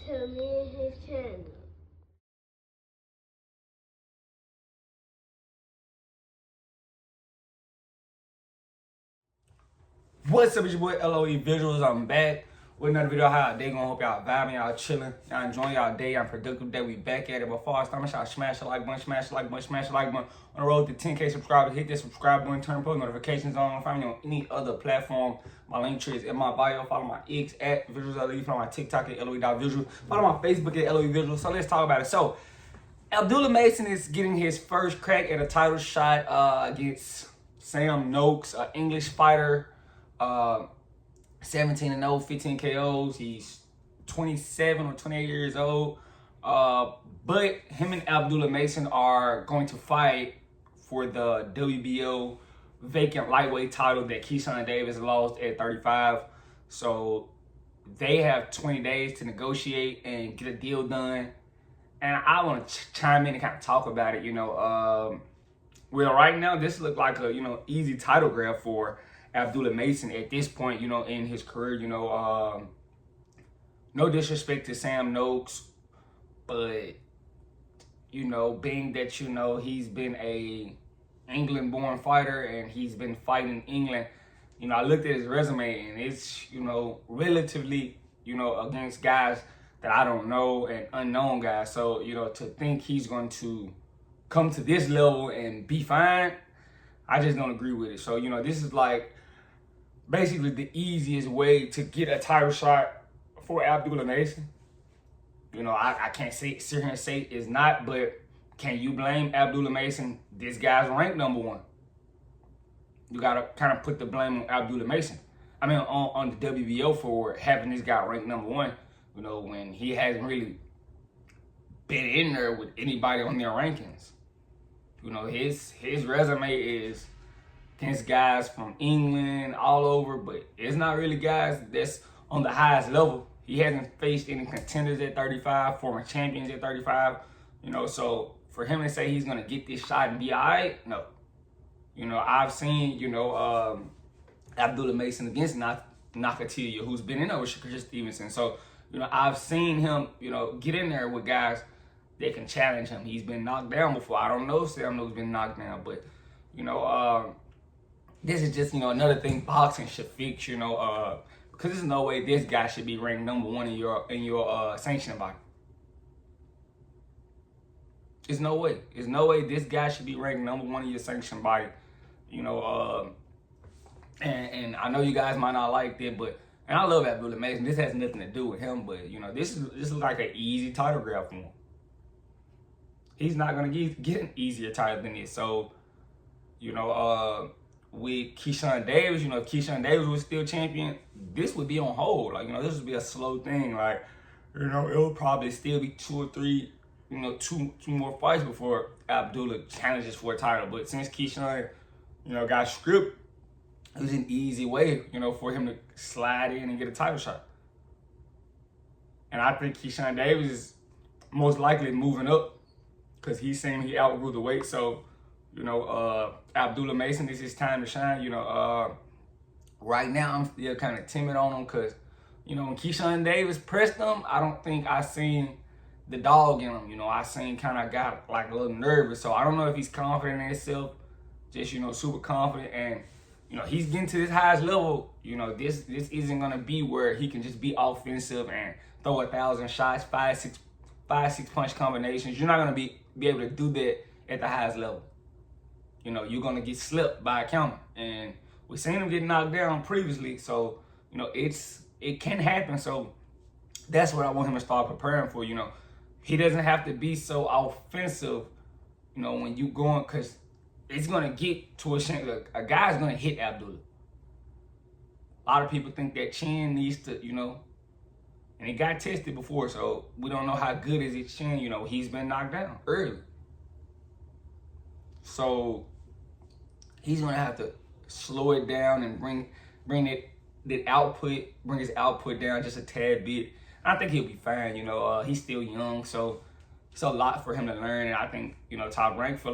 to me and his channel. What's up, it's your boy LOE Visuals. I'm back with another video. How y'all day going? Hope y'all vibing, y'all chilling, y'all enjoying y'all day, y'all productive day. We back at it. Before I start, y'all smash the like button, smash the like button, smash the like button. On the road to 10K subscribers, hit that subscribe button, turn post notifications on. Find me on any other platform. My link tree is in my bio. Follow my X at Visuals LOE. Follow my TikTok at LOE.visual. Follow my Facebook at LOE Visuals. So let's talk about it. So Abdullah Mason is getting his first crack at a title shot against Sam Noakes, an English fighter. 17-0, 15 KOs. He's 27 or 28 years old. But him and Abdullah Mason are going to fight for the WBO vacant lightweight title that Keyshawn Davis lost at 35. So they have 20 days to negotiate and get a deal done. And I want to chime in and kind of talk about it. Well, right now this looks like a easy title grab for Abdullah Mason at this point, in his career. No disrespect to Sam Noakes, but being that he's been a England-born fighter and he's been fighting England. I looked at his resume and it's relatively against guys that I don't know and unknown guys. So to think he's going to come to this level and be fine, I just don't agree with it. So this is like basically the easiest way to get a title shot for Abdullah Mason. I can't sit here and say it's not, but can you blame Abdullah Mason? This guy's ranked #1. You gotta kind of put the blame on Abdullah Mason. I mean, on the WBO for having this guy ranked #1. When he hasn't really been in there with anybody on their rankings. His resume is against guys from England, all over, but it's not really guys that's on the highest level. He hasn't faced any contenders at 35, former champions at 35, so for him to say he's gonna get this shot and be all right, no. I've seen, Abdullah Mason against Nakatilia, who's been in there with Shakur Stevenson. So, I've seen him, get in there with guys that can challenge him. He's been knocked down before. I don't know if Sam Noakes been knocked down, but, this is just, another thing boxing should fix, because there's no way this guy should be ranked #1 in your sanctioning body. There's no way. There's no way this guy should be ranked #1 in your sanctioning body. And I know you guys might not like that, and I love Abdullah Mason. This has nothing to do with him, but this is like an easy title grab for him. He's not gonna get an easier title than this. So, with Keyshawn Davis, if Keyshawn Davis was still champion, this would be on hold. This would be a slow thing. It'll probably still be 2 or 3, two more fights before Abdullah challenges for a title. But since Keyshawn, got stripped, it was an easy way, for him to slide in and get a title shot. And I think Keyshawn Davis is most likely moving up because he's saying he outgrew the weight. So, Abdullah Mason, this is time to shine. Right now I'm still kind of timid on him because, when Keyshawn Davis pressed him, I don't think I seen the dog in him. I seen kind of got like a little nervous. So I don't know if he's confident in himself, just, super confident. And, he's getting to his highest level. This isn't going to be where he can just be offensive and throw 1,000 shots, five, six punch combinations. You're not going to be able to do that at the highest level. You're going to get slipped by a counter. And we've seen him get knocked down previously. So, it can happen. So that's what I want him to start preparing for. He doesn't have to be so offensive, when you going, because it's going to get to a guy's going to hit Abdullah. A lot of people think that chin needs to, and he got tested before, so we don't know how good is his chin. He's been knocked down early. So he's going to have to slow it down and bring his output down just a tad bit. I think he'll be fine. He's still young, so it's a lot for him to learn. And I think, Top Rank for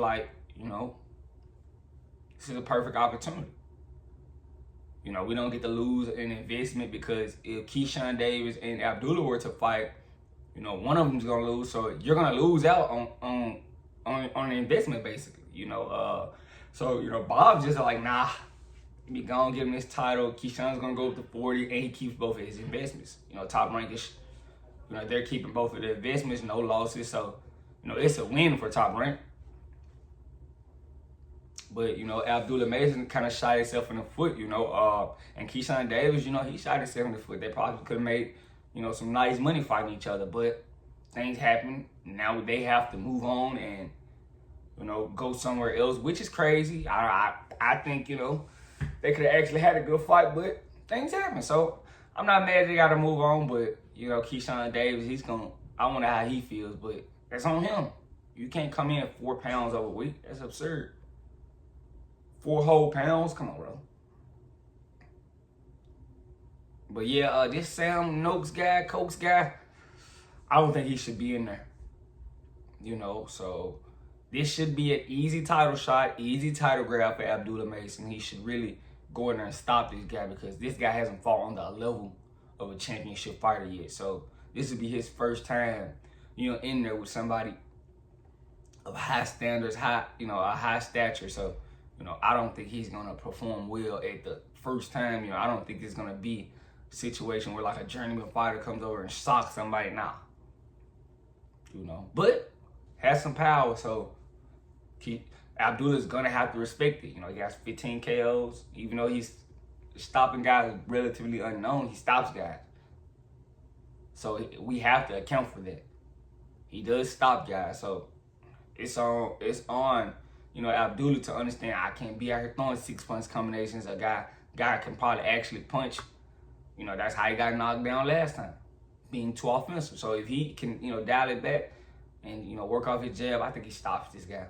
this is a perfect opportunity. We don't get to lose an investment because if Keyshawn Davis and Abdullah were to fight, You know, one of them's gonna lose, so you're gonna lose out on the investment, basically. You know, so you know, Bob's just like, nah, be gonna give him this title. Keyshawn's gonna go up to 40, and he keeps both of his investments. You know, Top Rank is, you know, they're keeping both of their investments, no losses, so you know, it's a win for Top Rank. But, you know, Abdullah Mason kind of shot himself in the foot, you know. And Keyshawn Davis, you know, he shot himself in the foot. They probably could have made, you know, some nice money fighting each other. But things happen. Now they have to move on and, you know, go somewhere else, which is crazy. I think, you know, they could have actually had a good fight, but things happen. So I'm not mad they got to move on. But, you know, Keyshawn Davis, I wonder how he feels. But that's on him. You can't come in 4 pounds overweight. That's absurd. 4 whole pounds? Come on, bro. But yeah, this Sam Noakes guy, Cokes guy, I don't think he should be in there. You know, so this should be an easy title shot, easy title grab for Abdullah Mason. He should really go in there and stop this guy because this guy hasn't fought on the level of a championship fighter yet. So this would be his first time, you know, in there with somebody of high standards, a high stature. So, you know, I don't think he's going to perform well at the first time. You know, I don't think it's going to be a situation where like a journeyman fighter comes over and shocks somebody now. You know, but has some power, so Abdullah's going to have to respect it. You know, he has 15 KOs. Even though he's stopping guys relatively unknown, he stops guys. So we have to account for that. He does stop guys, so it's on you know, Abdullah to understand I can't be out here throwing 6-punch combinations. A guy can probably actually punch. You know, that's how he got knocked down last time, being too offensive. So if he can, you know, dial it back and, you know, work off his jab, I think he stops this guy.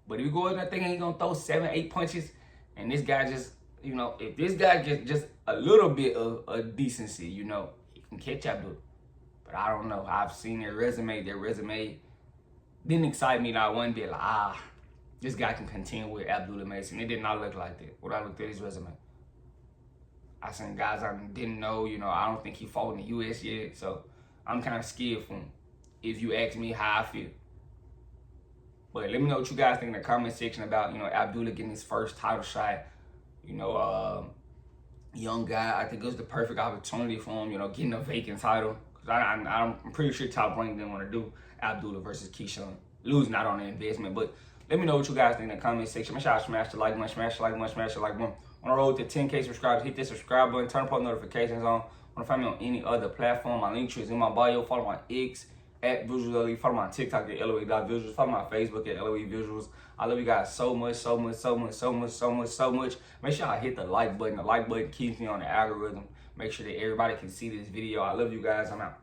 But if you go in there thinking he's going to throw 7-8 punches and this guy just, you know, if this guy gets just a little bit of decency, you know, he can catch Abdullah. But I don't know. I've seen their resume. Their resume didn't excite me not one bit. Like, this guy can contend with Abdullah Mason. It did not look like that when I looked at his resume. I seen guys I didn't know, you know, I don't think he fought in the U.S. yet, so I'm kind of scared for him, if you ask me how I feel. But let me know what you guys think in the comment section about, you know, Abdullah getting his first title shot. You know, young guy, I think it was the perfect opportunity for him, you know, getting a vacant title. Because I'm pretty sure Top Rank didn't want to do Abdullah versus Keyshawn. Losing out on the investment, but let me know what you guys think in the comment section. Make sure I smash the like button, smash the like button, smash the like button. On the road to 10K subscribers, hit that subscribe button, turn post notifications on. Want to find me on any other platform? My link tree is in my bio. Follow my X at VisualsLE. Follow my TikTok at LOE.visuals. Follow my Facebook at LOE Visuals. I love you guys so much, so much, so much, so much, so much, so much. Make sure I hit the like button. The like button keeps me on the algorithm. Make sure that everybody can see this video. I love you guys. I'm out.